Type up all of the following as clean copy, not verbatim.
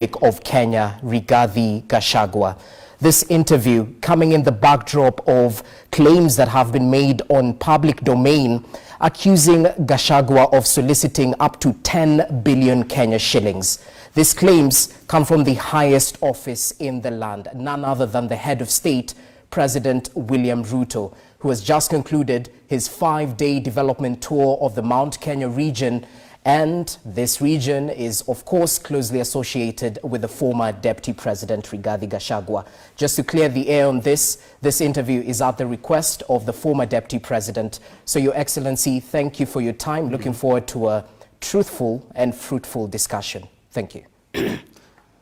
of Kenya, Rigathi Gachagua. This interview coming in the backdrop of claims that have been made on public domain accusing Gachagua of soliciting up to 10 billion Kenya shillings. These claims come from the highest office in the land, none other than the head of state, President William Ruto, who has just concluded his 5-day development tour of the Mount Kenya region. And this region is, of course, closely associated with the former Deputy President Rigathi Gachagua. Just to clear the air on this interview is at the request of the former Deputy President. So, Your Excellency, thank you for your time. Looking forward to a truthful and fruitful discussion. Thank you.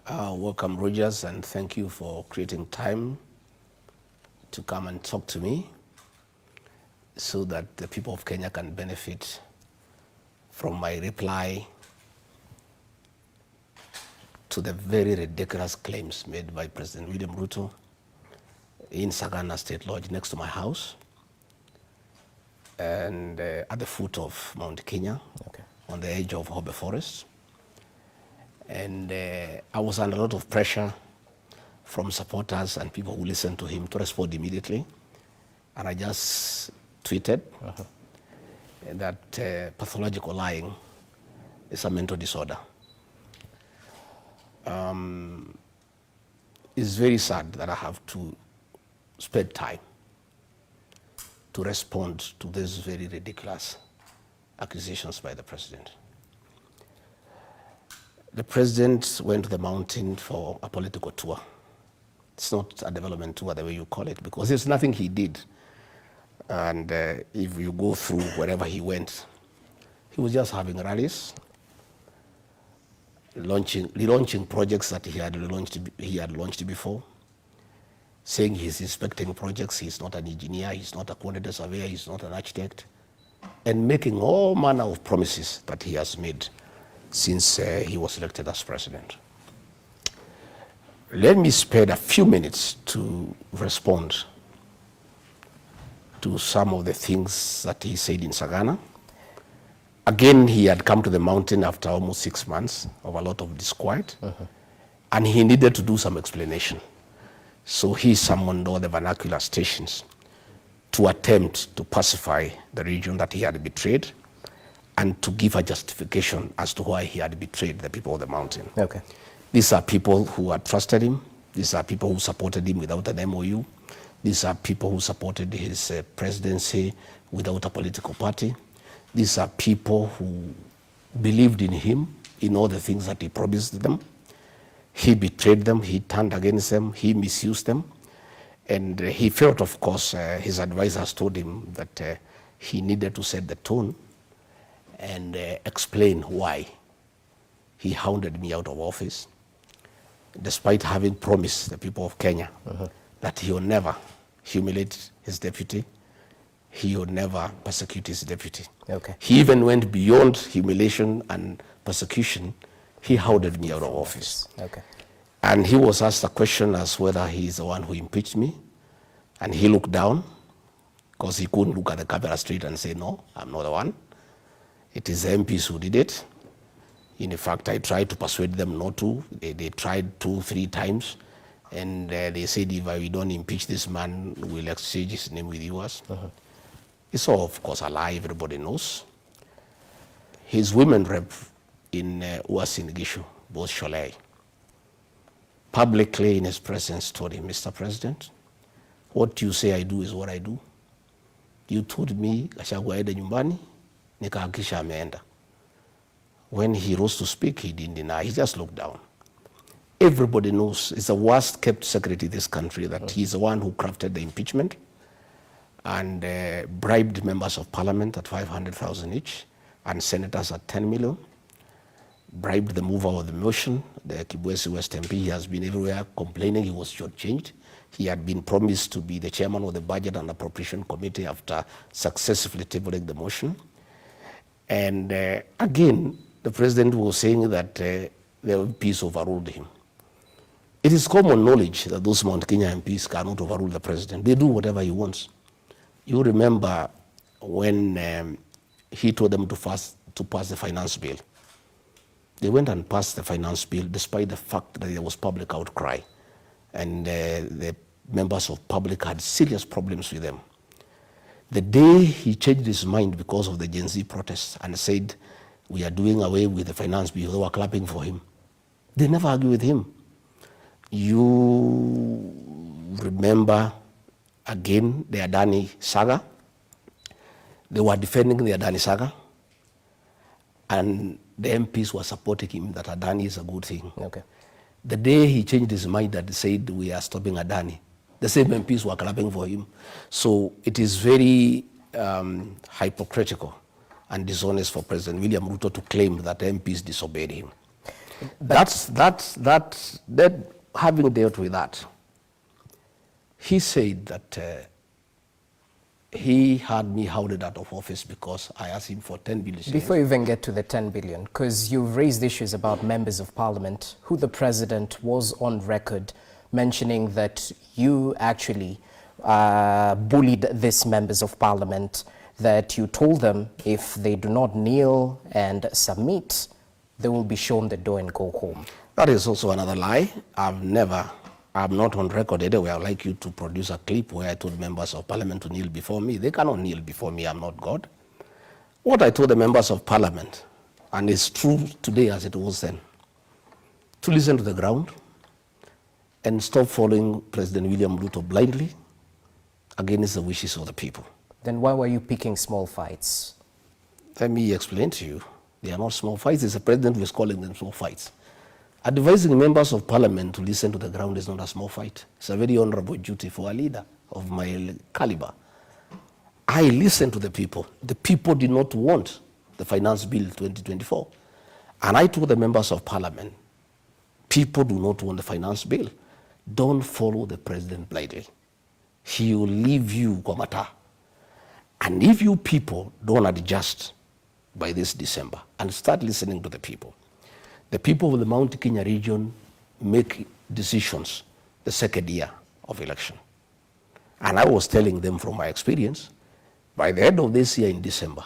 Welcome, Rogers, and thank you for creating time to come and talk to me so that the people of Kenya can benefit from my reply to the very ridiculous claims made by President William Ruto in Sagana State Lodge next to my house and at the foot of Mount Kenya, on the edge of Hobe Forest. And I was under a lot of pressure from supporters and people who listened to him to respond immediately. And I just tweeted that pathological lying is a mental disorder. It's very sad that I have to spend time to respond to these very ridiculous accusations by the president. The president went to the mountain for a political tour. It's not a development tour the way you call it, because there's nothing he did. And if you go through wherever he went, he was just having rallies, relaunching projects that he had launched before, saying he's inspecting projects, he's not an engineer, he's not a quantity surveyor, he's not an architect, and making all manner of promises that he has made since he was elected as president. Let me spend a few minutes to respond to some of the things that he said in Sagana. Again, he had come to the mountain after almost 6 months of a lot of disquiet, and he needed to do some explanation. So he summoned all the vernacular stations to attempt to pacify the region that he had betrayed and to give a justification as to why he had betrayed the people of the mountain. These are people who had trusted him. These are people who supported him without an MOU. These are people who supported his presidency without a political party. These are people who believed in him, in all the things that he promised them. He betrayed them, he turned against them, he misused them. And he felt, of course, his advisors told him that he needed to set the tone and explain why he hounded me out of office, despite having promised the people of Kenya that he will never humiliate his deputy, he will never persecute his deputy. He even went beyond humiliation and persecution. He hounded me out of office. And he was asked a question as whether he is the one who impeached me, and he looked down because he couldn't look at the camera straight and say, no, I'm not the one. It is the MPs who did it. In fact, I tried to persuade them not to. They tried 2-3 times. And they said, if we don't impeach this man, we'll exchange his name with yours. It's all, of course, a lie. Everybody knows. His women rep in Uasin Gishu, both Sholei, publicly in his presence told him, Mr. President, what you say I do is what I do. You told me Gachagua aende nyumbani, nikahakisha ameenda. When he rose to speak, he didn't deny. He just looked down. Everybody knows it's the worst kept secret in this country that he's the one who crafted the impeachment and bribed members of parliament at 500,000 each and senators at 10 million, bribed the mover of the motion, the Kibwezi West MP. He has been everywhere complaining he was shortchanged. He had been promised to be the chairman of the Budget and Appropriation Committee after successfully tabling the motion. And again, the president was saying that the MPs overruled him. It is common knowledge that those Mount Kenya MPs cannot overrule the president. They do whatever he wants. You remember when he told them to pass the finance bill. They went and passed the finance bill despite the fact that there was public outcry. And the members of public had serious problems with them. The day he changed his mind because of the Gen Z protests and said, we are doing away with the finance bill, they were clapping for him. They never argue with him. You remember, again, the Adani saga. They were defending the Adani saga, and the MPs were supporting him that Adani is a good thing. Okay. The day he changed his mind that said we are stopping Adani, the same MPs were clapping for him. So it is very hypocritical and dishonest for President William Ruto to claim that MPs disobeyed him. That having dealt with that, he said that he had me hounded out of office because I asked him for 10 billion. Before you even get to the 10 billion, because you've raised issues about members of parliament, who the president was on record mentioning that you actually bullied these members of parliament, that you told them if they do not kneel and submit, they will be shown the door and go home. That is also another lie. I'm not on record anyway. I'd like you to produce a clip where I told members of parliament to kneel before me. They cannot kneel before me. I'm not God. What I told the members of parliament, and it's true today as it was then, to listen to the ground and stop following President William Ruto blindly against the wishes of the people. Then why were you picking small fights? Let me explain to you. They are not small fights. It's the president who is calling them small fights. Advising members of parliament to listen to the ground is not a small fight. It's a very honorable duty for a leader of my caliber. I listened to the people. The people did not want the finance bill 2024. And I told the members of parliament, people do not want the finance bill. Don't follow the president blindly. He will leave you kwamata. And if you people don't adjust by this December and start listening to the people of the Mount Kenya region make decisions the second year of election. And I was telling them from my experience, by the end of this year in December,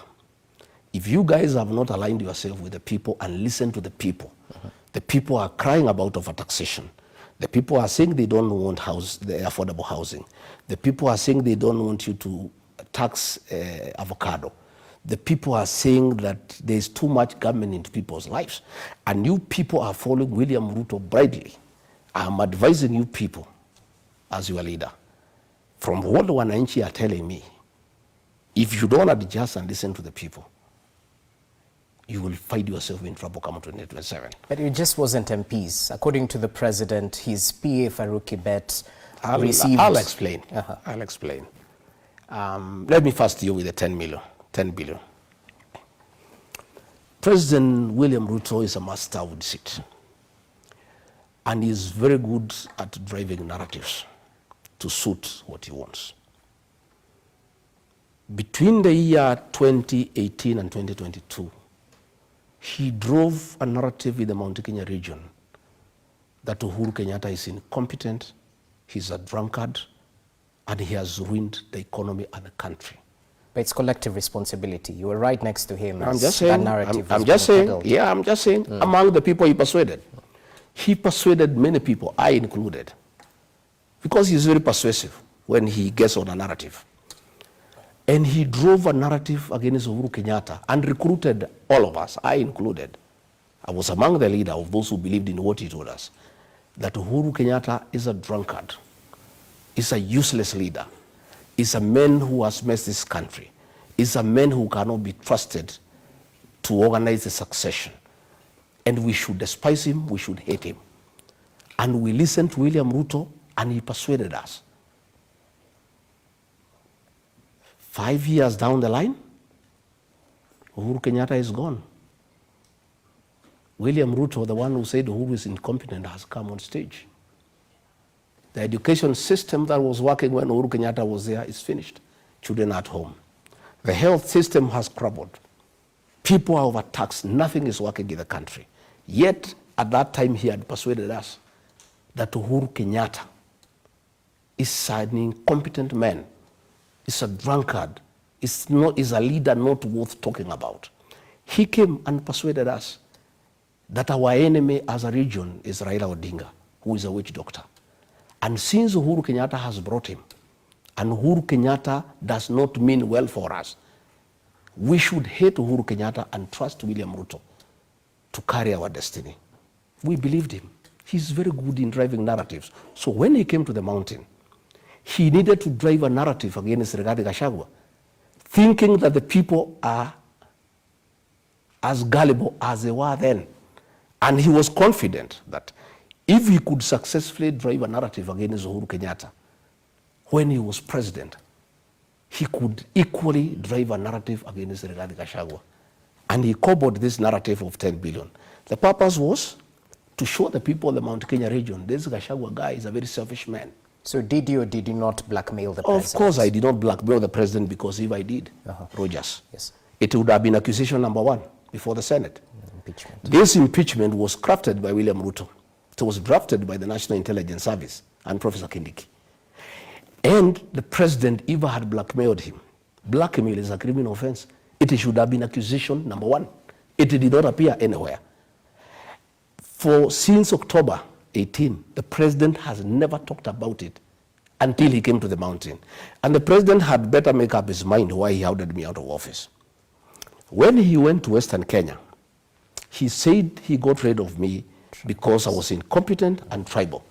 if you guys have not aligned yourself with the people and listened to the people are crying about overtaxation. The people are saying they don't want the affordable housing. The people are saying they don't want you to tax avocado. The people are saying that there's too much government into people's lives. And you people are following William Ruto blindly. I'm advising you people as your leader. From what the wananchi are telling me, if you don't adjust and listen to the people, you will find yourself in trouble come 2027. But it just wasn't MPs. According to the president, his PA Farouk Kibet received... I'll explain. I'll explain. Let me first deal with the 10 billion. President William Ruto is a master with deceit. And he's very good at driving narratives to suit what he wants. Between the year 2018 and 2022, he drove a narrative in the Mount Kenya region that Uhuru Kenyatta is incompetent, he's a drunkard, and he has ruined the economy and the country. But it's collective responsibility. You were right next to him. I'm just saying, I'm just saying, among the people he persuaded. He persuaded many people, I included, because he's very persuasive when he gets on a narrative. And he drove a narrative against Uhuru Kenyatta and recruited all of us, I included. I was among the leader of those who believed in what he told us, that Uhuru Kenyatta is a drunkard, is a useless leader, is a man who has messed this country, is a man who cannot be trusted to organize the succession. And we should despise him, we should hate him. And we listened to William Ruto and he persuaded us. 5 years down the line, Uhuru Kenyatta is gone. William Ruto, the one who said Uhuru is incompetent, has come on stage. The education system that was working when Uhuru Kenyatta was there is finished. Children at home. The health system has crumbled. People are overtaxed. Nothing is working in the country. Yet, at that time, he had persuaded us that Uhuru Kenyatta is an incompetent man, is a drunkard, is a leader not worth talking about. He came and persuaded us that our enemy as a region is Raila Odinga, who is a witch doctor. And since Uhuru Kenyatta has brought him, and Uhuru Kenyatta does not mean well for us, we should hate Uhuru Kenyatta and trust William Ruto to carry our destiny. We believed him. He's very good in driving narratives. So when he came to the mountain, he needed to drive a narrative against Rigathi Gachagua, thinking that the people are as gullible as they were then. And he was confident that if he could successfully drive a narrative against Uhuru Kenyatta when he was president, he could equally drive a narrative against Rigathi Gachagua. And he cobbled this narrative of 10 billion. The purpose was to show the people of the Mount Kenya region, this Gachagua guy is a very selfish man. So did you or did you not blackmail the president? Of course I did not blackmail the president, because if I did, Rogers, yes, it would have been accusation number 1 before the Senate. Impeachment. This impeachment was crafted by William Ruto. It was drafted by the National Intelligence Service and Professor Kindiki. And the president even had blackmailed him. Blackmail is a criminal offense. It should have been accusation number 1. It did not appear anywhere. Since October 18, the president has never talked about it until he came to the mountain. And the president had better make up his mind why he ordered me out of office. When he went to Western Kenya, he said he got rid of me because I was incompetent and tribal.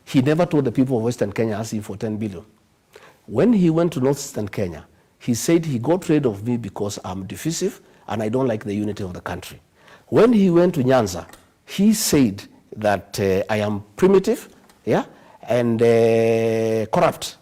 He never told the people of Western Kenya asking for 10 billion. When he went to Northeastern Kenya, he said he got rid of me because I'm divisive and I don't like the unity of the country. When he went to Nyanza, he said that I am primitive, yeah, and corrupt.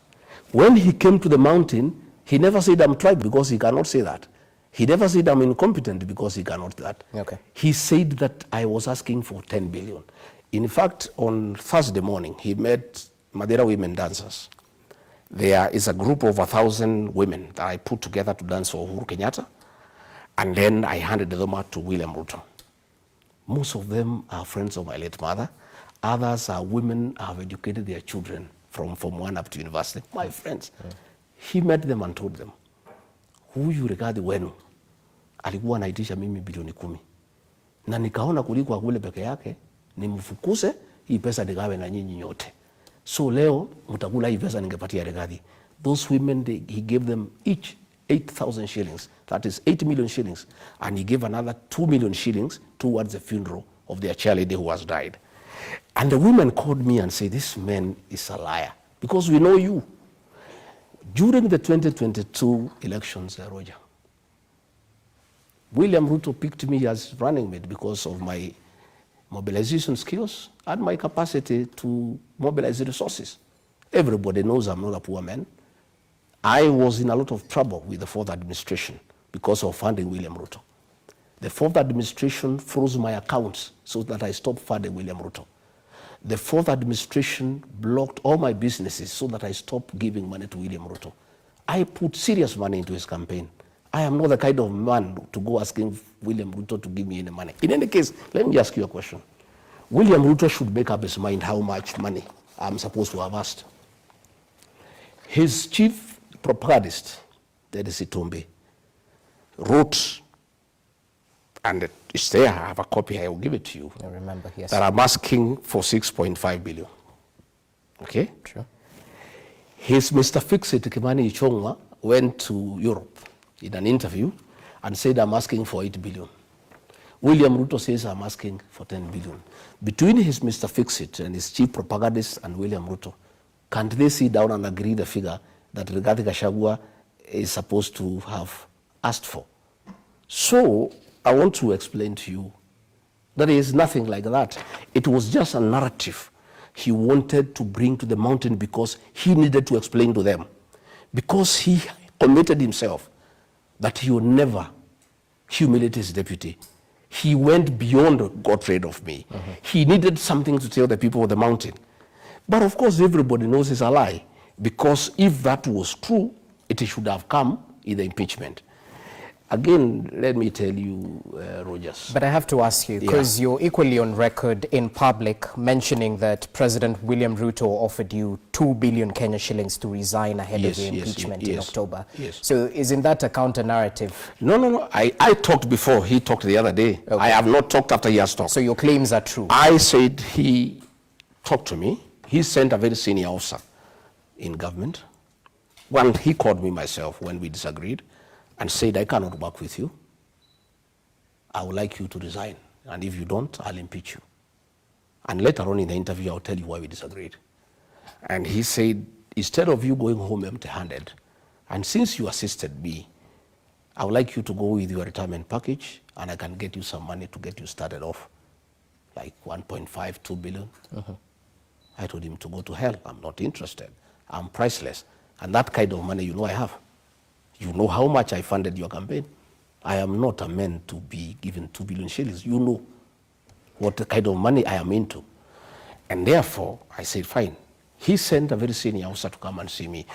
When he came to the mountain, he never said I'm tribal, because he cannot say that. He never said I'm incompetent, because he cannot do that. Okay. He said that I was asking for 10 billion. In fact, on Thursday morning, he met Madeira women dancers. There is a group of 1,000 women that I put together to dance for Uhuru Kenyatta, and then I handed them out to William Ruto. Most of them are friends of my late mother. Others are women who have educated their children from Form 1 up to university. My friends. He met them and told them, huyu Rigathi wenu alikuwa anaitisha mimi bilioni 10. Na nikaona kuliko kule peke yake, nimfukuse hii pesa nigawe na nyinyi nyote. So leo mtakula hii pesa ningepatia Rigathi. Those women, he gave them each 8,000 shillings. That is 8 million shillings. And he gave another 2 million shillings towards the funeral of their cheerleader who has died. And the women called me and said, this man is a liar, because we know you. During the 2022 elections, Roger, William Ruto picked me as running mate because of my mobilization skills and my capacity to mobilize resources. Everybody knows I'm not a poor man. I was in a lot of trouble with the fourth administration because of funding William Ruto. The fourth administration froze my accounts so that I stopped funding William Ruto. The fourth administration blocked all my businesses so that I stopped giving money to William Ruto. I put serious money into his campaign. I am not the kind of man to go asking William Ruto to give me any money. In any case, let me ask you a question. William Ruto should make up his mind how much money I'm supposed to have asked. His chief propagandist, that is Itombe, wrote, and it's there, I have a copy, I will give it to you. I remember, yes. That I'm asking for 6.5 billion. Okay? Sure. His Mr. Fix-It, Kimani Ichong'wa, went to Europe in an interview and said, I'm asking for 8 billion. William Ruto says, I'm asking for 10 billion. Between his Mr. Fix-It and his chief propagandist and William Ruto, can't they sit down and agree the figure that Rigathi Gachagua is supposed to have asked for? So, I want to explain to you that there is nothing like that. It was just a narrative he wanted to bring to the mountain because he needed to explain to them. Because he committed himself that he would never humiliate his deputy. He went beyond got rid of me. He needed something to tell the people of the mountain. But of course, everybody knows it's a lie. Because if that was true, it should have come in the impeachment. Again, let me tell you, Rogers. But I have to ask you, because you're equally on record in public mentioning that President William Ruto offered you 2 billion Kenya shillings to resign ahead of the impeachment in October. Yes. So isn't that a counter-narrative? No. I talked before. He talked the other day. Okay. I have not talked after he has talked. So your claims are true? I said he talked to me. He sent a very senior officer in government. Well, he called me myself when we disagreed and said, I cannot work with you. I would like you to resign. And if you don't, I'll impeach you. And later on in the interview, I'll tell you why we disagreed. And he said, instead of you going home empty-handed, and since you assisted me, I would like you to go with your retirement package, and I can get you some money to get you started off, like 1.5, 2 billion. I told him to go to hell. I'm not interested. I'm priceless. And that kind of money, you know I have. You know how much I funded your campaign. I am not a man to be given 2 billion shillings. You know what kind of money I am into. And therefore, I said, fine. He sent a very senior officer to come and see me.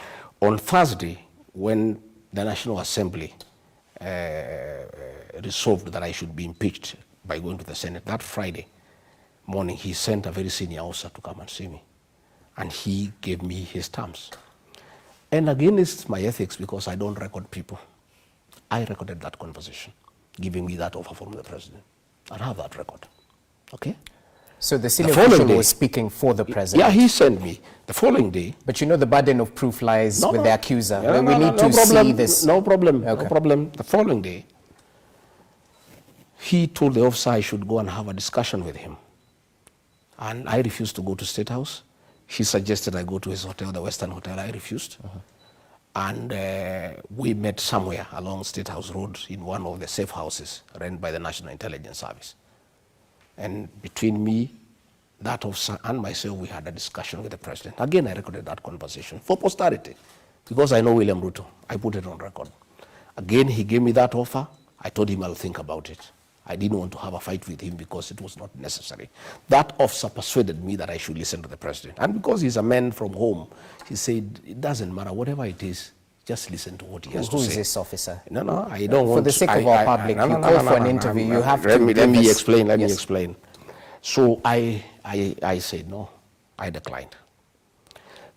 On Thursday, when the National Assembly resolved that I should be impeached by going to the Senate, that Friday morning, he sent a very senior officer to come and see me. And he gave me his terms. And again, it's my ethics because I don't record people. I recorded that conversation, giving me that offer from the president. I have that record. Okay? So the senior official was speaking for the president? Yeah, he sent me. The following day... But you know the burden of proof lies with the accuser. We need to see this. No problem. The following day, he told the officer I should go and have a discussion with him. And I refused to go to State House. He suggested I go to his hotel, the Western Hotel. I refused. And we met somewhere along State House Road in one of the safe houses run by the National Intelligence Service. And between me, that officer, and myself, we had a discussion with the president. Again, I recorded that conversation for posterity because I know William Ruto. I put it on record. Again, he gave me that offer. I told him I'll think about it. I didn't want to have a fight with him because it was not necessary. That officer persuaded me that I should listen to the president. And because he's a man from home, he said, it doesn't matter, whatever it is, just listen to what he has to say. Who is this officer? No, I don't want to. For the sake of our public, you call for an interview, you have to... Let me explain. So I said no, I declined.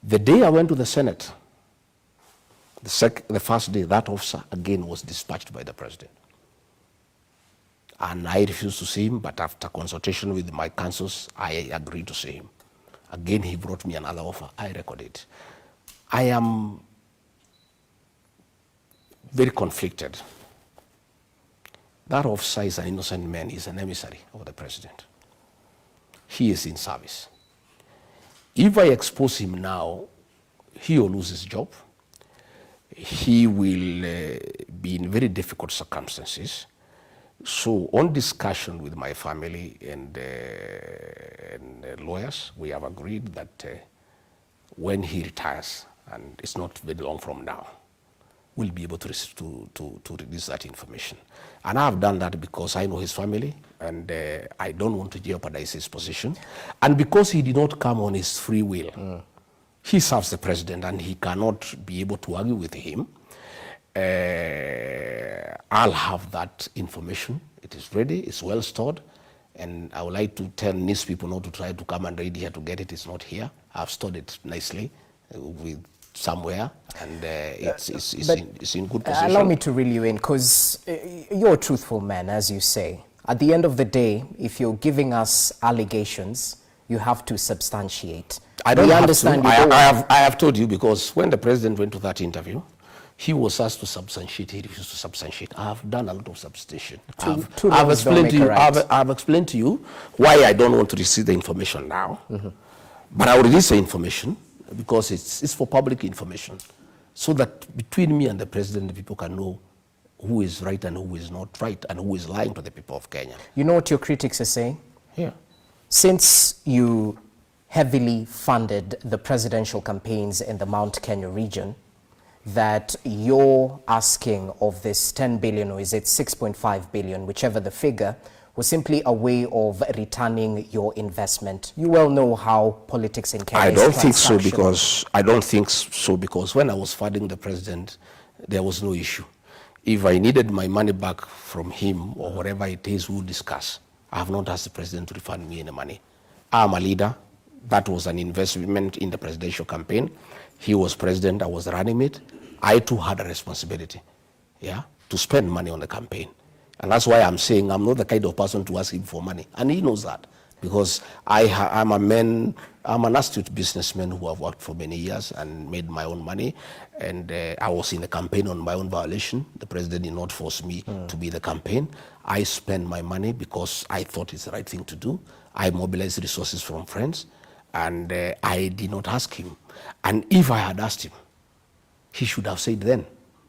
The day I went to the Senate, the first day, that officer again was dispatched by the president. And I refused to see him, but after consultation with my counsels, I agreed to see him. Again, he brought me another offer. I recorded it. I am very conflicted. That officer is an innocent man. He's an emissary of the president. He is in service. If I expose him now, he will lose his job. He will be in very difficult circumstances. So on discussion with my family and lawyers, we have agreed that when he retires, and it's not very long from now, we'll be able to release that information. And I've done that because I know his family, and I don't want to jeopardize his position. And because he did not come on his free will, he serves the president, and he cannot be able to argue with him. I'll have that information. It is ready, it's well stored, and I would like to tell these people not to try to come and raid here to get it. It's not here. I've stored it nicely with somewhere, and it's in good position. Allow me to reel you in, because you're a truthful man, as you say. At the end of the day, if you're giving us allegations, you have to substantiate. I don't understand. I have told you, because when the president went to that interview, he was asked to substantiate. He refused to substantiate. I have done a lot of substantiation. I've explained to you why I don't want to receive the information now. But I will release the information because it's for public information, so that between me and the president, the people can know who is right and who is not right, and who is lying to the people of Kenya. You know what your critics are saying? Yeah. Since you heavily funded the presidential campaigns in the Mount Kenya region, that you're asking of this 10 billion, or is it 6.5 billion, whichever the figure, was simply a way of returning your investment. You well know how politics in Kenya is transactional. I don't think so, because when I was funding the president, there was no issue. if I needed my money back from him or whatever it is we'll discuss, I have not asked the president to refund me any money. I'm a leader. That was an investment in the presidential campaign. He was president, I was running it. I too had a responsibility, to spend money on the campaign. And that's why I'm saying I'm not the kind of person to ask him for money. And he knows that, because I'm an astute businessman who have worked for many years and made my own money. And I was in the campaign on my own violation. The president did not force me to be the campaign. I spent my money because I thought it's the right thing to do. I mobilized resources from friends, and I did not ask him. And if I had asked him, he should have said then.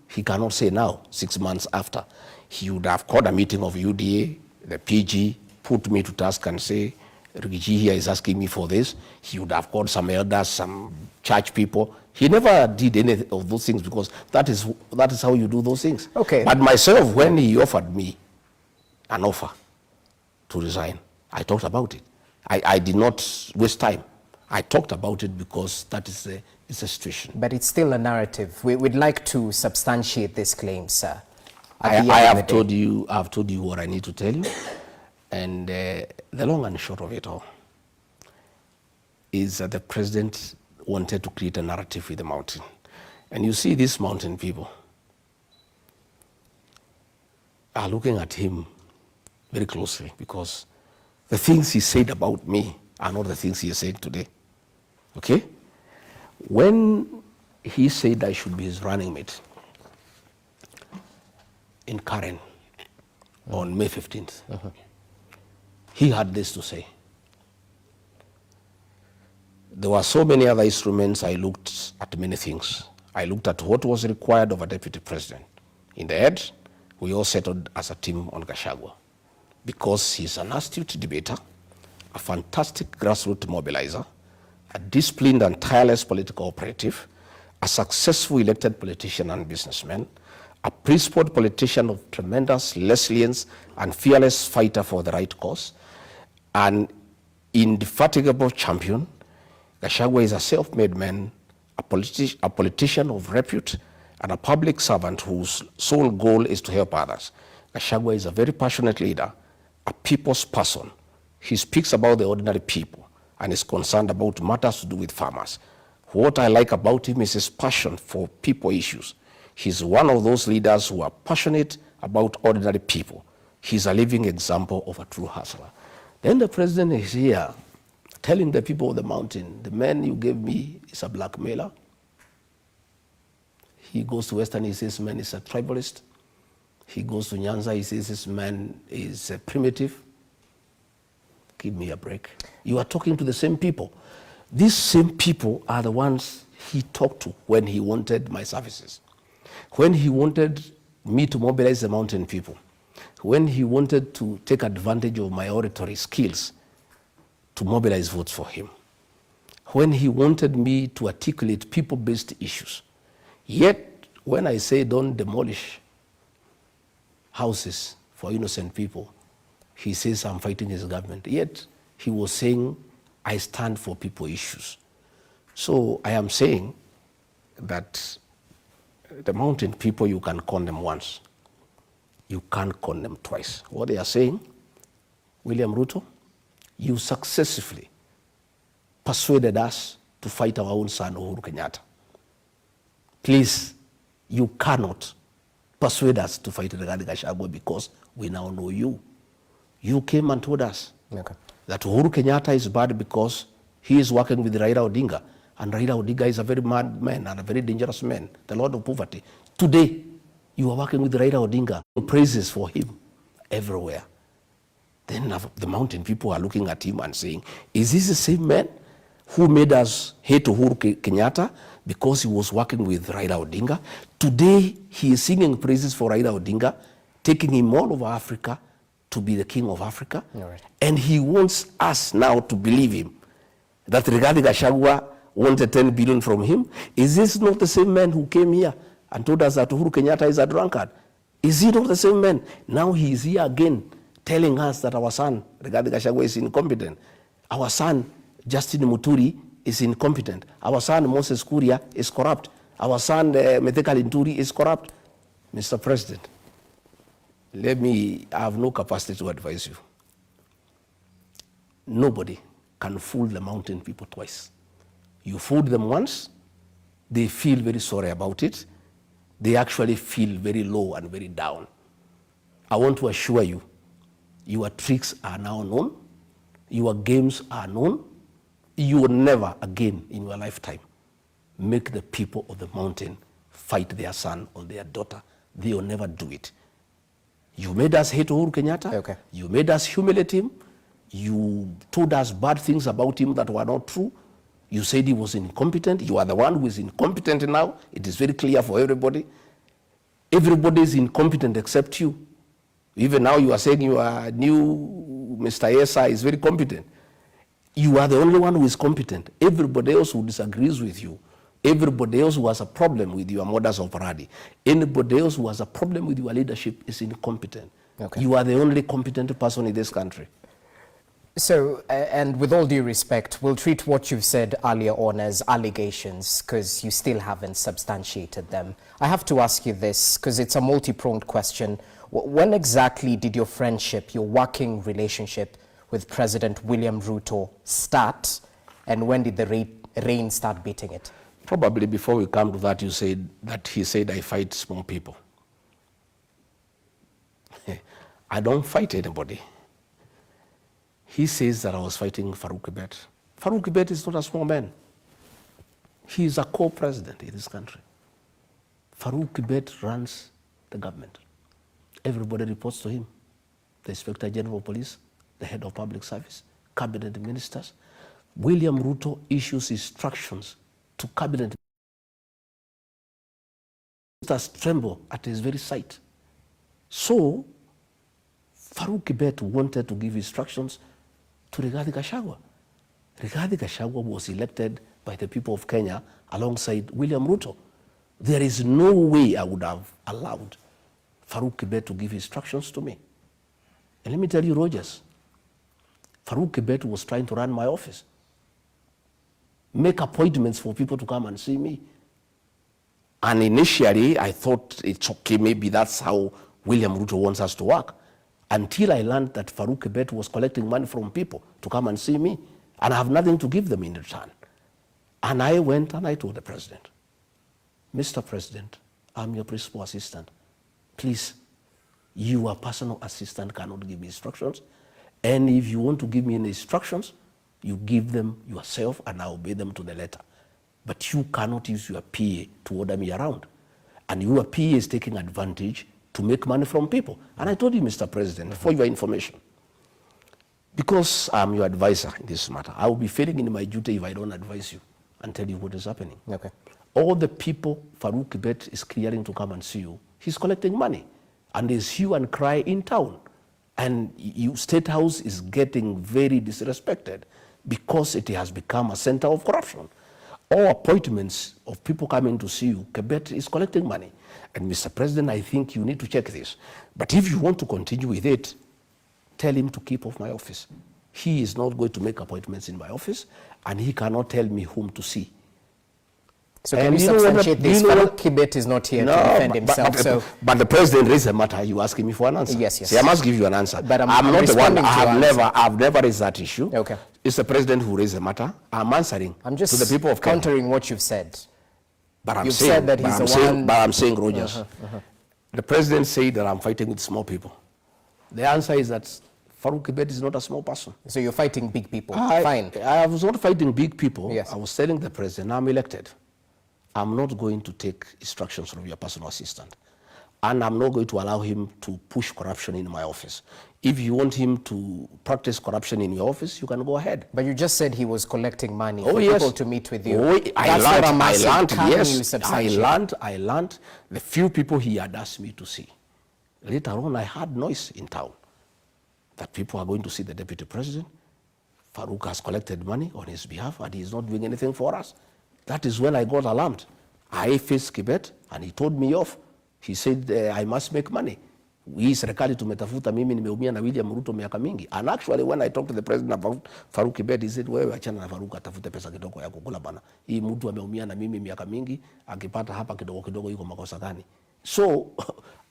He cannot say now, 6 months after. He would have called a meeting of UDA, the PG, put me to task and say, Rigiji here is asking me for this. He would have called some elders, some church people. He never did any of those things, because that is how you do those things. Okay. But myself, when he offered me an offer to resign, I talked about it. I did not waste time. I talked about it because that is a situation. But it's still a narrative. We'd like to substantiate this claim, sir. I have told you what I need to tell you. And the long and short of it all is that the president wanted to create a narrative with the mountain. And you see, these mountain people are looking at him very closely, because the things he said about me are not the things he is saying today. Okay? When he said I should be his running mate in Karen on May 15th, he had this to say. There were so many other instruments. I looked at many things. I looked at what was required of a deputy president. In the end, we all settled as a team on Gachagua, because he's an astute debater, a fantastic grassroots mobilizer, a disciplined and tireless political operative, a successful elected politician and businessman, a principled politician of tremendous resilience and fearless fighter for the right cause, an indefatigable champion. Gachagua is a self-made man, a politician of repute, and a public servant whose sole goal is to help others. Gachagua is a very passionate leader, a people's person. He speaks about the ordinary people and is concerned about matters to do with farmers. What I like about him is his passion for people issues. He's one of those leaders who are passionate about ordinary people. He's a living example of a true hustler. Then the president is here telling the people of the mountain, the man you gave me is a blackmailer. He goes to Western, he says, man is a tribalist. He goes to Nyanza, he says, this man is primitive. Give me a break. You are talking to the same people. These same people are the ones he talked to when he wanted my services, when he wanted me to mobilize the mountain people, when he wanted to take advantage of my oratory skills to mobilize votes for him, when he wanted me to articulate people-based issues. Yet, when I say don't demolish houses for innocent people, he says I'm fighting his government. Yet, he was saying I stand for people issues. So I am saying that the mountain people, you can condemn once. You can't condemn twice. What they are saying, William Ruto, you successfully persuaded us to fight our own son, Uhuru Kenyatta. Please, you cannot persuade us to fight Rigathi Gachagua, because we now know you. You came and told us that Uhuru Kenyatta is bad because he is working with Raila Odinga. And Raila Odinga is a very mad man and a very dangerous man, the Lord of Poverty. Today, you are working with Raila Odinga. Praises for him everywhere. Then the mountain people are looking at him and saying, is this the same man who made us hate Uhuru Kenyatta because he was working with Raila Odinga? Today, he is singing praises for Raila Odinga, taking him all over Africa to be the king of Africa. Right. And he wants us now to believe him, that Rigathi Gachagua wanted 10 billion from him. Is this not the same man who came here and told us that Uhuru Kenyatta is a drunkard? Is he not the same man? Now he is here again telling us that our son, Rigathi Gachagua, is incompetent. Our son, Justin Muturi, is incompetent. Our son, Moses Kuria, is corrupt. Our son, Metheka Linturi, is corrupt. Mr. President, I have no capacity to advise you. Nobody can fool the mountain people twice. You fooled them once, they feel very sorry about it. They actually feel very low and very down. I want to assure you, your tricks are now known, your games are known. You will never again in your lifetime make the people of the mountain fight their son or their daughter. They will never do it. You made us hate Uhuru Kenyatta. Okay. You made us humiliate him. You told us bad things about him that were not true. You said he was incompetent. You are the one who is incompetent now. It is very clear for everybody. Everybody is incompetent except you. Even now you are saying your new Mr. Esa is very competent. You are the only one who is competent. Everybody else who disagrees with you, everybody else who has a problem with your modus operandi, anybody else who has a problem with your leadership is incompetent. Okay. You are the only competent person in this country. So, and with all due respect, we'll treat what you've said earlier on as allegations because you still haven't substantiated them. I have to ask you this because it's a multi-pronged question. When exactly did your friendship, your working relationship with President William Ruto start, and when did the rain start beating it? Probably before we come to that, you said that he said I fight small people. I don't fight anybody. He says that I was fighting Farouk Kibet. Farouk Kibet is not a small man. He is a co-president in this country. Farouk Kibet runs the government. Everybody reports to him. The Inspector General of Police, the head of public service, cabinet ministers. William Ruto issues instructions to cabinet ministers tremble at his very sight. So, Farouk Kibet wanted to give instructions to Rigathi Gachagua. Rigathi Gachagua was elected by the people of Kenya alongside William Ruto. There is no way I would have allowed Farouk Kibet to give instructions to me. And let me tell you, Rogers, Farouk Kibet was trying to run my office, make appointments for people to come and see me. And initially, I thought it's okay, maybe that's how William Ruto wants us to work. Until I learned that Farouk Kibet was collecting money from people to come and see me, and I have nothing to give them in return. And I went and I told the president, Mr. President, I'm your principal assistant. Please, your personal assistant cannot give me instructions. And if you want to give me any instructions, you give them yourself and I obey them to the letter. But you cannot use your PA to order me around. And your PA is taking advantage to make money from people. And I told you, Mr. President, for your information, because I'm your advisor in this matter, I will be failing in my duty if I don't advise you and tell you what is happening. Okay. All the people Farouk Kibet is clearing to come and see you, he's collecting money. And there's hue and cry in town. And State House is getting very disrespected because it has become a center of corruption. All appointments of people coming to see you, Kibet is collecting money. And Mr. President, I think you need to check this. But if you want to continue with it, tell him to keep off my office. He is not going to make appointments in my office, and he cannot tell me whom to see. So can you substantiate this? Farouk Kibet is not here to defend himself. But the president raised a matter. You asking me for an answer? Yes, yes. See, I must give you an answer. But I'm not the one. I've never raised that issue. Okay. It's the president who raised the matter. I'm answering I'm just to the people of Kenya. countering what you've said. But I'm You've saying, said that he's the one. But I'm saying, Rogers, the president said that I'm fighting with small people. The answer is that Farouk Kibet is not a small person. So you're fighting big people. Fine. I was not fighting big people. Yes. I was telling the president, I'm elected. I'm not going to take instructions from your personal assistant. And I'm not going to allow him to push corruption in my office. If you want him to practice corruption in your office, you can go ahead. But you just said he was collecting money for people to meet with you. I learned the few people he had asked me to see. Later on, I heard noise in town that people are going to see the deputy president. Farouk has collected money on his behalf and he's not doing anything for us. That is when I got alarmed. I faced Kibet and he told me off. He said, I must make money. Hii serikali tumetafuta, mimi nimeumia na William Ruto miaka mingi. And actually when I talked to the president about Farouk Kibet, he said, wewe achana na Farouk atafute pesa kidogo ya kukula bana. Hii mtu ameumia na mimi miaka mingi, akipata hapa kidogo kidogo yuko makosa gani? So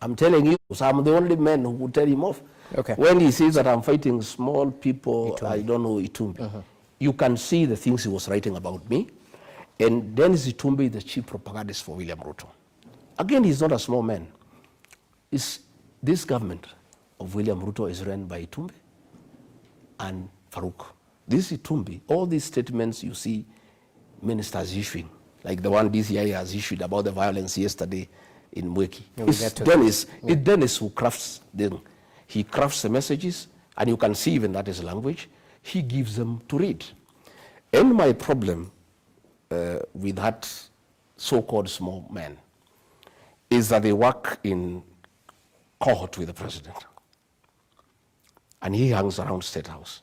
I'm telling you, so I'm the only man who would tell him off. Okay. When he says that I'm fighting small people, Itumbi. I don't know Itumbi. You can see the things he was writing about me. And Dennis Itumbi, the chief propagandist for William Ruto. Again, he's not a small man. This government of William Ruto is run by Itumbi and Farouk. This Itumbi, all these statements you see ministers issuing, like the one DCI has issued about the violence yesterday in Mweki. It's Dennis who crafts them. He crafts the messages, and you can see even that is language. He gives them to read. And my problem with that so-called small man is that they work in cohort with the president. And he hangs around State House.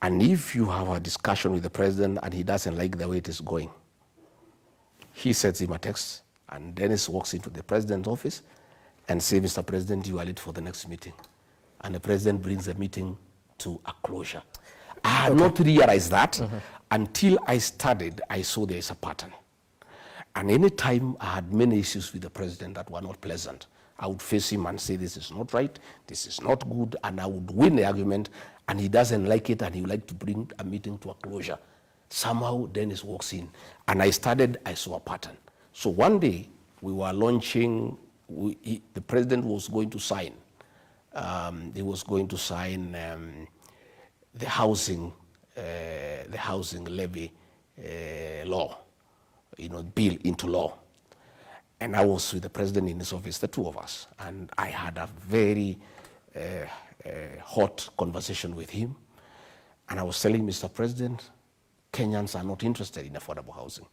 And if you have a discussion with the president and he doesn't like the way it is going, he sends him a text, and Dennis walks into the president's office and says, Mr. President, you are late for the next meeting. And the president brings the meeting to a closure. I had not realized that until I studied. I saw there is a pattern. And any time I had many issues with the president that were not pleasant, I would face him and say, this is not right, this is not good, and I would win the argument, and he doesn't like it, and he would like to bring a meeting to a closure. Somehow Dennis walks in, and I saw a pattern. So one day, we were launching, the president was going to sign, he was going to sign the housing levy law, bill into law. And I was with the president in his office, the two of us, and I had a very hot conversation with him. And I was telling Mr. President, Kenyans are not interested in affordable housing.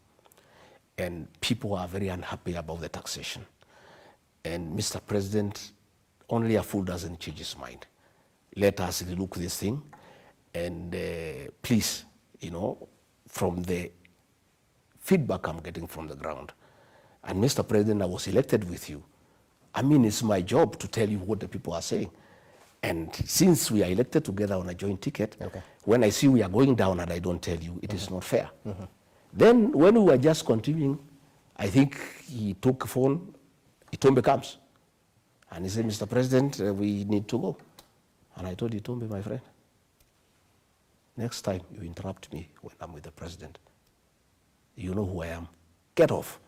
And people are very unhappy about the taxation. And Mr. President, only a fool doesn't change his mind. Let us relook this thing, and please, from the feedback I'm getting from the ground, and Mr. President, I was elected with you. I mean, it's my job to tell you what the people are saying. And since we are elected together on a joint ticket, when I see we are going down and I don't tell you, it is not fair. Then when we were just continuing, I think he took a phone, Itumbi comes. And he said, Mr. President, we need to go. And I told Itumbi, my friend, next time you interrupt me when I'm with the president, you know who I am. Get off.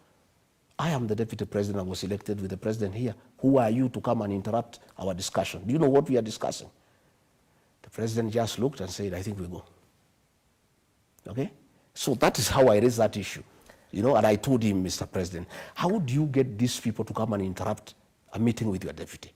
I am the deputy president. I was elected with the president here. Who are you to come and interrupt our discussion? Do you know what we are discussing? The president just looked and said, I think we go. Okay? So that is how I raised that issue. And I told him, Mr. President, how do you get these people to come and interrupt a meeting with your deputy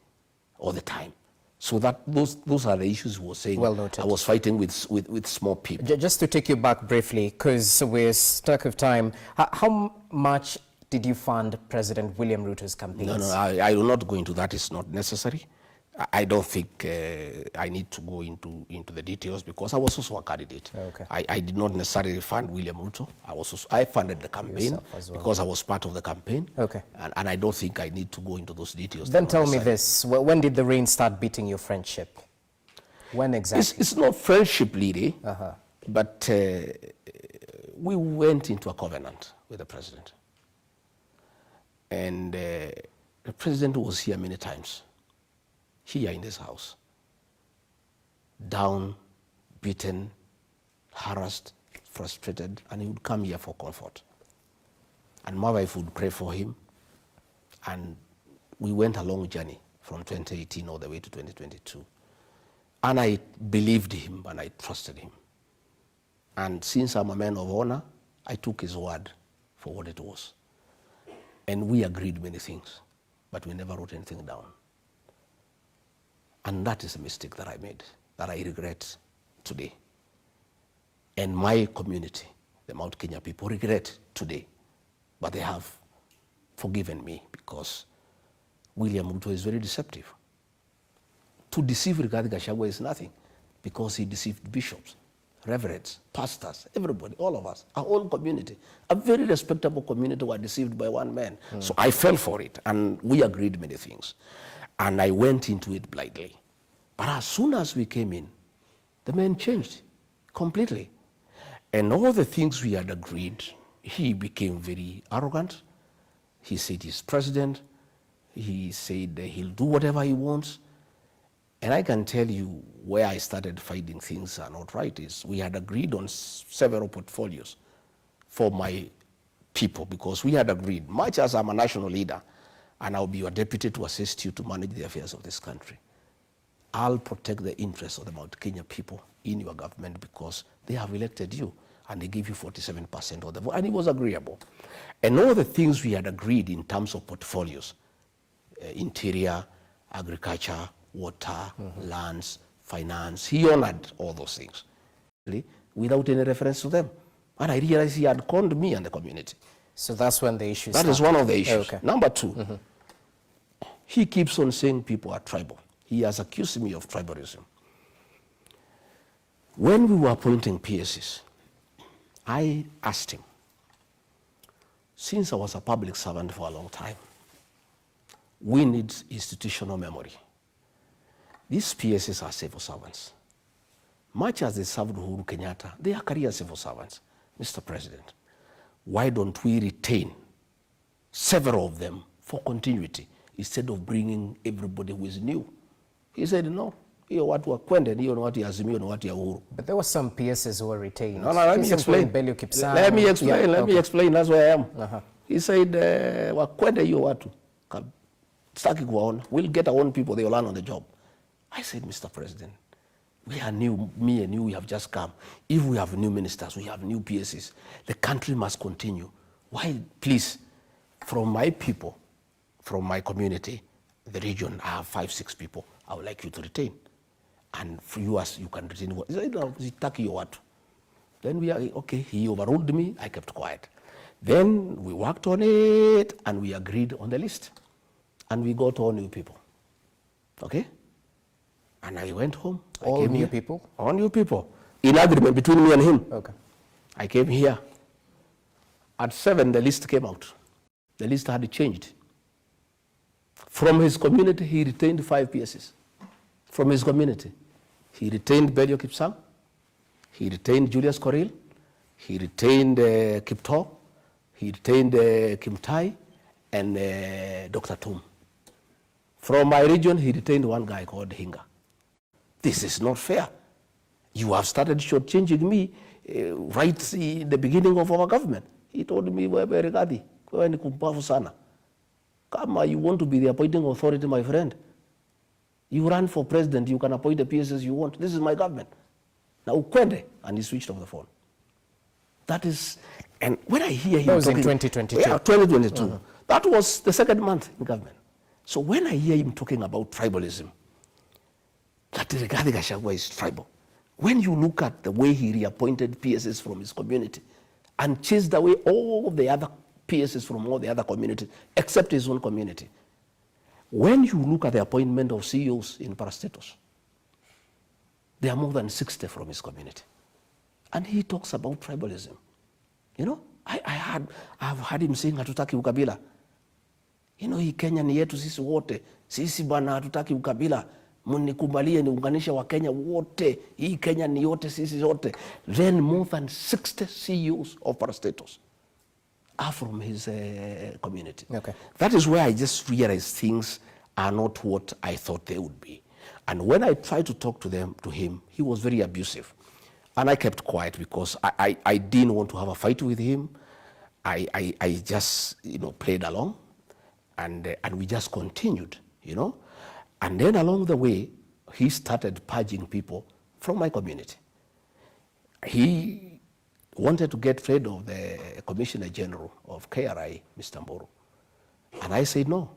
all the time? So that those are the issues we were saying. Well noted. I was fighting with small people. Just to take you back briefly, because we're stuck of time, how much did you fund President William Ruto's campaigns? No, I will not go into that. It's not necessary. I don't think I need to go into the details, because I was also a candidate. Okay. I did not necessarily fund William Ruto. I funded the campaign because I was part of the campaign. Okay. And I don't think I need to go into those details. Then tell me this, when did the rain start beating your friendship? When exactly? It's not friendship, Lily, but we went into a covenant with the president. And the president was here many times, here in this house, down, beaten, harassed, frustrated, and he would come here for comfort. And my wife would pray for him, and we went a long journey from 2018 all the way to 2022. And I believed him and I trusted him. And since I'm a man of honor, I took his word for what it was. And we agreed many things, but we never wrote anything down. And that is a mistake that I made, that I regret today. And my community, the Mount Kenya people, regret today. But they have forgiven me, because William Ruto is very deceptive. To deceive Rigathi Gachagua is nothing, because he deceived bishops, reverends, pastors, everybody, all of us, our own community. A very respectable community were deceived by one man. So I fell for it, and we agreed many things. And I went into it blindly. But as soon as we came in, the man changed completely. And all the things we had agreed, he became very arrogant, He said he's president. He said he'll do whatever he wants. And I can tell you where I started finding things are not right is we had agreed on several portfolios for my people, because we had agreed, much as I'm a national leader and I'll be your deputy to assist you to manage the affairs of this country, I'll protect the interests of the Mount Kenya people in your government because they have elected you and they give you 47% of the vote. And it was agreeable. And all the things we had agreed in terms of portfolios, interior, agriculture, water, lands, finance, he honored all those things without any reference to them. And I realized he had conned me and the community. So that's when the issue started. That is one of the issues. Okay. Number two, he keeps on saying people are tribal. He has accused me of tribalism. When we were appointing PSs, I asked him, since I was a public servant for a long time, we need institutional memory. These PSs are civil servants. Much as they served Uhuru Kenyatta, they are career civil servants. Mr. President, why don't we retain several of them for continuity instead of bringing everybody who is new? He said, no, hiyo watu wa Kwende, hiyo ni watu ya Azimio, ni watu ya Uhuru. But there were some PSs who were retained. No, let me explain. Let me explain, that's where I am. He said, wa Kwende hiyo watu, sitaki kuwaona. We'll get our own people, they will learn on the job. I said, Mr. President, we are new, me and you, we have just come. If we have new ministers, we have new PSs, the country must continue. Why, please, from my people, from my community, the region, I have 5-6 people I would like you to retain. And for you, as you can retain what? He said, no, sitaki hiyo watu. Then we are, okay, he overruled me, I kept quiet. Then we worked on it and we agreed on the list. And we got all new people, okay? And I went home. All new people? All new people. In agreement between me and him. Okay. I came here. At 7, the list came out. The list had changed. From his community, he retained 5 PSs. From his community, he retained Belio Kipsang, he retained Julius Koril, he retained Kipto, he retained Kimtai, and Dr. Tum. From my region, he retained one guy called Hinga. This is not fair. You have started shortchanging me right in the beginning of our government. He told me, wewe Regadi, wewe ni kumbavu sana. Kama you want to be the appointing authority, my friend, you run for president, you can appoint the PSs you want. This is my government. Now, ukwende, and he switched off the phone. That is, and when I hear him that was talking, in 2022. Yeah, 2022. That was the second month in government. So when I hear him talking about tribalism, that Rigathi Gachagua is tribal. When you look at the way he reappointed PSs from his community and chased away all the other PSs from all the other communities, except his own community. When you look at the appointment of CEOs in parastatus, there are more than 60 from his community. And he talks about tribalism. You know, I've heard him saying hatutaki ukabila. You know, hii Kenya ni yetu sisi wote. Sisi bwana hatutaki ukabila. Mnikubalie niunganishe wa Kenya wote. Hii Kenya ni yote sisi zote. Then more than 60 CEOs of parastatus are from his community. Okay. That is where I just realized things are not what I thought they would be. And when I tried to talk to him, he was very abusive. And I kept quiet because I didn't want to have a fight with him. I just, you know, played along and we just continued, you know. And then along the way, he started purging people from my community. He wanted to get rid of the Commissioner General of KRI, Mr. Mburu. And I said, no,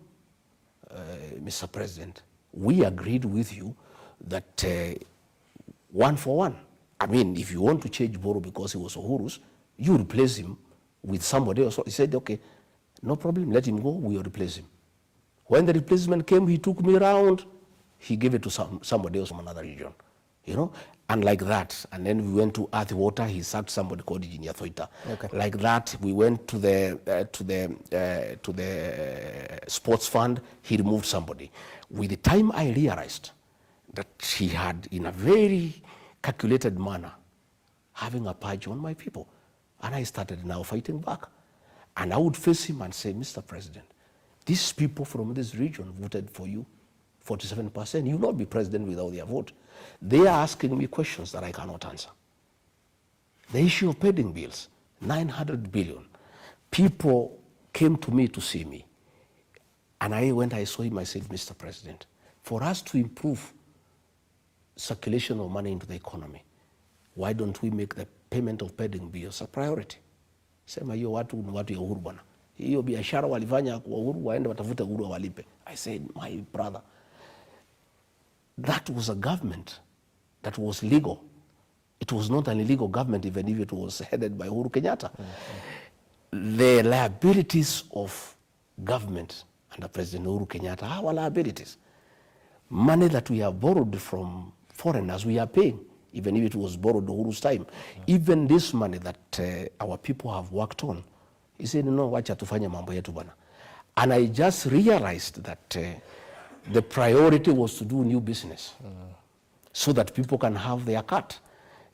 Mr. President, we agreed with you that 1 for 1. I mean, if you want to change Mburu because he was Uhuru's, you replace him with somebody else. He said, okay, no problem, let him go, we will replace him. When the replacement came, he took me around, he gave it to somebody else from another region, you know, and like that. And then we went to Earth Water, he sacked somebody called Engineer Thoita. Okay. Like that, we went to the sports fund, he removed somebody. With the time I realized that he had, in a very calculated manner, having a purge on my people. And I started now fighting back. And I would face him and say, Mr. President, these people from this region voted for you, 47%. You will not be president without their vote. They are asking me questions that I cannot answer. The issue of pending bills, 900 billion. People came to me to see me. And I saw him, I said, Mr. President, for us to improve circulation of money into the economy, why don't we make the payment of pending bills a priority? Sema hiyo watu ni watu ya Uhuru bwana. Hiyo biashara walifanya kwa Uhuru, waende watafute Uhuru walipe. I said, my brother, that was a government that was legal. It was not an illegal government, even if it was headed by Uhuru Kenyatta. The liabilities of government under President Uhuru Kenyatta are our liabilities. Money that we have borrowed from foreigners, we are paying, even if it was borrowed Uhuru's time. Even this money that our people have worked on, he said, no, wacha tufanye mambo yetu bana. And I just realized that the priority was to do new business so that people can have their cut.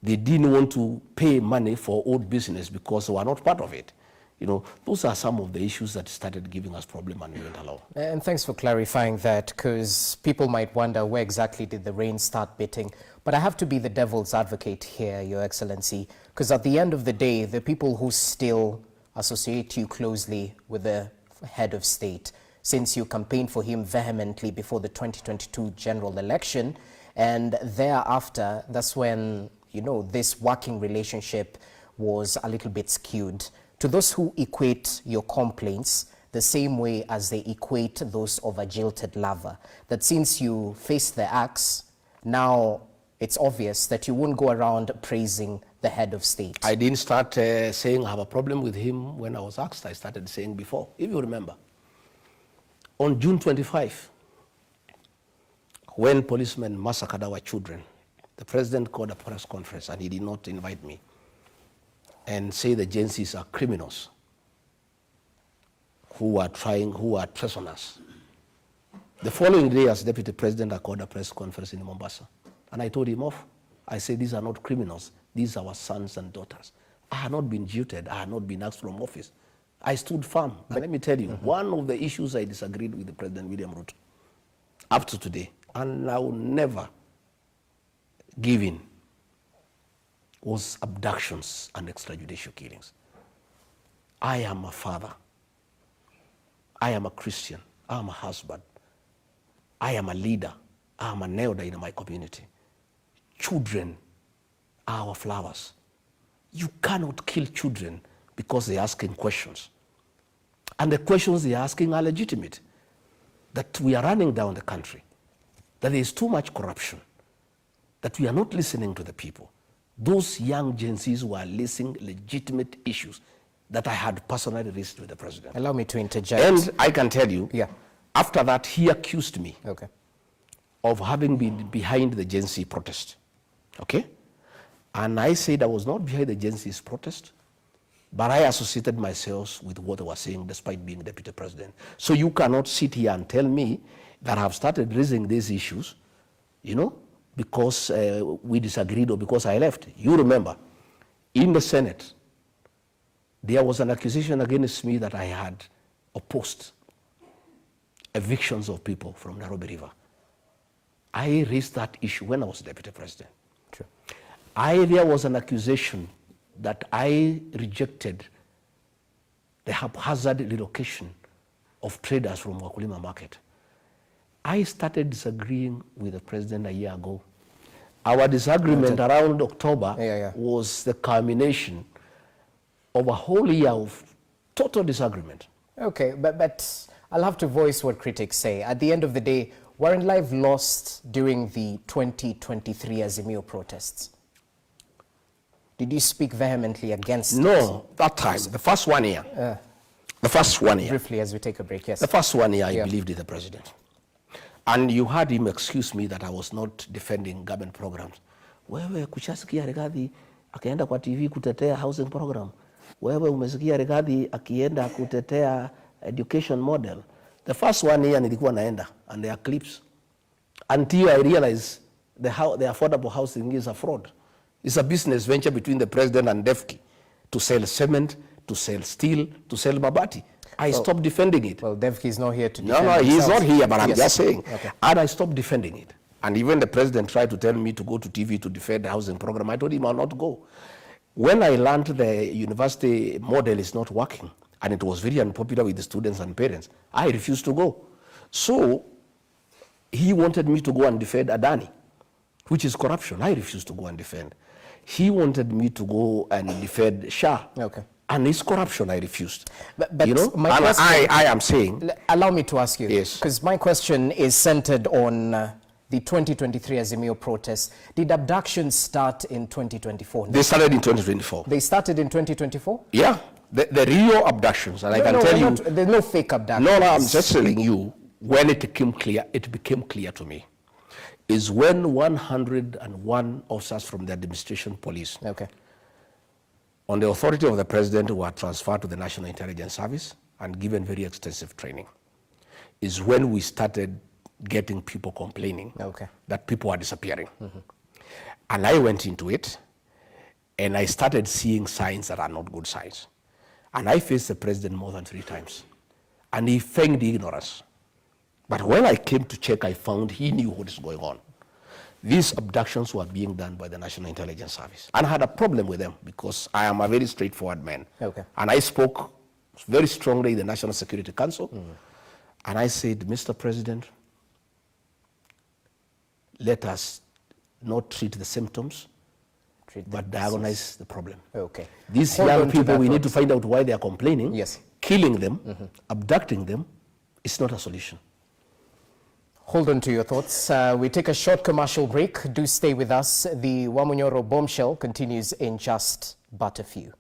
They didn't want to pay money for old business because they were not part of it. You know, those are some of the issues that started giving us problem and we went along. And thanks for clarifying that, because people might wonder where exactly did the rain start biting. But I have to be the devil's advocate here, Your Excellency, because at the end of the day, the people who still associate you closely with the head of state, since you campaigned for him vehemently before the 2022 general election, and thereafter, that's when, you know, this working relationship was a little bit skewed. To those who equate your complaints the same way as they equate those of a jilted lover, that since you face the axe, now it's obvious that you won't go around praising the head of state. I didn't start saying I have a problem with him when I was asked. I started saying before, if you remember. On June 25, when policemen massacred our children, the president called a press conference and he did not invite me and say the agencies are criminals who are prisoners. The following day, as deputy president, I called a press conference in Mombasa. And I told him off. I said, these are not criminals. These are our sons and daughters. I had not been jilted. I had not been asked from office. I stood firm. And let me tell you, one of the issues I disagreed with the President William Ruto up to today, and I will never give in, was abductions and extrajudicial killings. I am a father. I am a Christian. I am a husband. I am a leader. I am an elder in my community. Children are our flowers. You cannot kill children because they're asking questions. And the questions they're asking are legitimate. That we are running down the country, that there is too much corruption, that we are not listening to the people. Those young Gen Zs were listening legitimate issues that I had personally raised with the president. Allow me to interject. And I can tell you, after that, he accused me of having been behind the Gen Z protest. Okay? And I said I was not behind the Gen Z's protest, but I associated myself with what they were saying despite being deputy president. So you cannot sit here and tell me that I have started raising these issues, you know, because we disagreed or because I left. You remember, in the Senate, there was an accusation against me that I had opposed evictions of people from Nairobi River. I raised that issue when I was deputy president. True. There was an accusation that I rejected the haphazard relocation of traders from Wakulima market. I started disagreeing with the president a year ago. Our disagreement around October was the culmination of a whole year of total disagreement. Okay, but I'll have to voice what critics say. At the end of the day, Warren Live lost during the 2023 Azimio protests. Did you speak vehemently against it? No, that time, the first 1 year. The first 1 year. Briefly, as we take a break, yes. The first 1 year, I believed in the president. And you heard him excuse me that I was not defending government programs. Wewe kushasikia Rigathi akienda kwa TV kutetea housing program. Wewe umesikia Rigathi akienda kutetea education model. The first 1 year nilikuwa naenda, and there are clips. Until I realized the affordable housing is a fraud. It's a business venture between the president and DEFCI to sell cement, to sell steel, to sell mabati. I stopped defending it. Well, Devki is not here to defend No, he's himself. not here, but I'm Yes. just saying. Okay. And I stopped defending it. And even the president tried to tell me to go to TV to defend the housing program. I told him I'll not go. When I learned the university model is not working, and it was very unpopular with the students and parents, I refused to go. So he wanted me to go and defend Adani, which is corruption. I refused to go and defend. He wanted me to go and defend Shah. Okay. And it's corruption. I refused. But you know, my and question, I am saying. allow me to ask you. Yes. Because my question is centered on the 2023 Azimio protests. Did abductions start in 2024? They started in 2024. They started in 2024? Yeah. The real abductions, and I can tell you. There's no fake abductions. No, I'm just telling you, when it became clear to me, is when 101 officers from the administration police, Okay. on the authority of the president, were transferred to the National Intelligence Service and given very extensive training, is when we started getting people complaining that people are disappearing. And I went into it, and I started seeing signs that are not good signs. And I faced the president more than 3 times. And he feigned ignorance. But when I came to check, I found he knew what is going on. These abductions were being done by the National Intelligence Service. And I had a problem with them because I am a very straightforward man. Okay. And I spoke very strongly in the National Security Council. And I said, Mr. President, let us not treat the symptoms, but diagnose the problem. Okay. These Hold young on to people, that we need thought. to find out why they are complaining. Yes. Killing them, abducting them, is not a solution. Hold on to your thoughts. We take a short commercial break. Do stay with us. The Wamunyoro bombshell continues in just but a few.